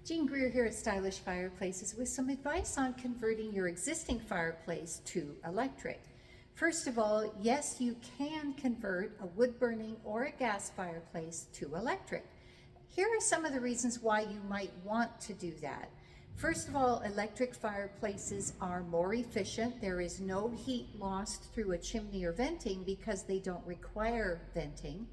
Jean Greer here at Stylish Fireplaces with some advice on converting your existing fireplace to electric. First of all, yes, you can convert a wood burning or a gas fireplace to electric. Here are some of the reasons why you might want to do that. First of all, electric fireplaces are more efficient. There is no heat lost through a chimney or venting because they don't require venting.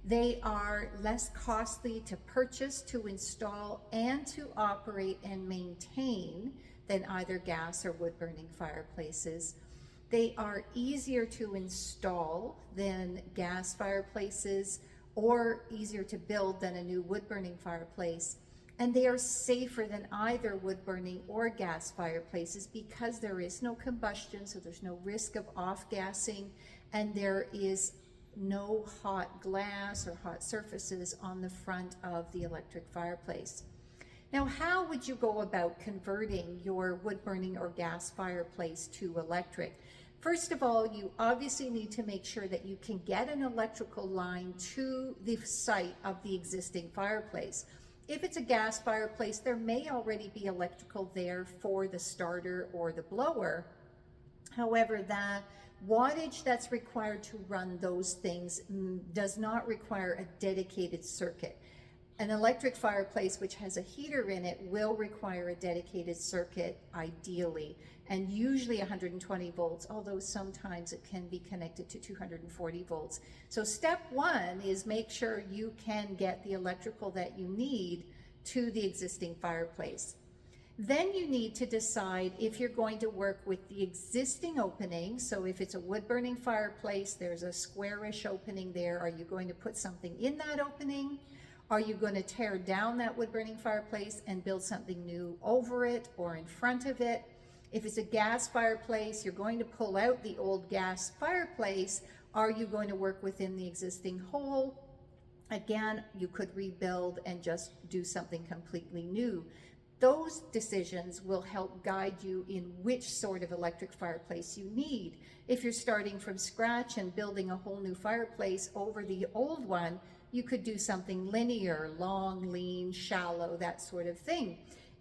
They are less costly to purchase, to install, and to operate and maintain than either gas or wood-burning fireplaces. They are easier to install than gas fireplaces or easier to build than a new wood-burning fireplace. And they are safer than either wood-burning or gas fireplaces because there is no combustion, so there's no risk of off-gassing, and there is no hot glass or hot surfaces on the front of the electric fireplace. Now, how would you go about converting your wood burning or gas fireplace to electric? First of all, you obviously need to make sure that you can get an electrical line to the site of the existing fireplace. If it's a gas fireplace, there may already be electrical there for the starter or the blower. However, the wattage that's required to run those things does not require a dedicated circuit. An electric fireplace which has a heater in it will require a dedicated circuit ideally, and usually 120 volts, although sometimes it can be connected to 240 volts. So step one is make sure you can get the electrical that you need to the existing fireplace. Then you need to decide if you're going to work with the existing opening. So if it's a wood-burning fireplace, there's a squarish opening there. Are you going to put something in that opening? Are you going to tear down that wood-burning fireplace and build something new over it or in front of it? If it's a gas fireplace, you're going to pull out the old gas fireplace. Are you going to work within the existing hole? Again, you could rebuild and just do something completely new. Those decisions will help guide you in which sort of electric fireplace you need. If you're starting from scratch and building a whole new fireplace over the old one, you could do something linear, long, lean, shallow, that sort of thing.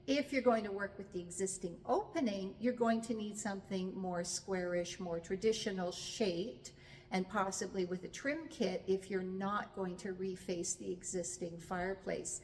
If you're going to work with the existing opening, you're going to need something more squarish, more traditional shaped, and possibly with a trim kit if you're not going to reface the existing fireplace.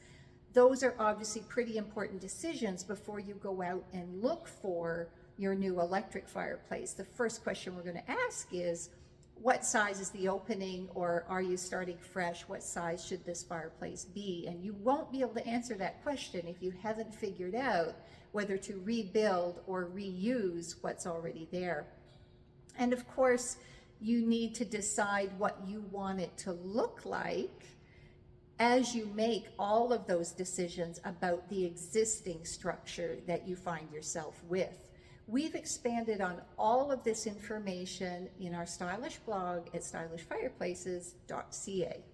Those are obviously pretty important decisions before you go out and look for your new electric fireplace. The first question we're going to ask is, what size is the opening, or are you starting fresh? What size should this fireplace be? And you won't be able to answer that question if you haven't figured out whether to rebuild or reuse what's already there. And of course, you need to decide what you want it to look like as you make all of those decisions about the existing structure that you find yourself with. We've expanded on all of this information in our stylish blog at stylishfireplaces.ca.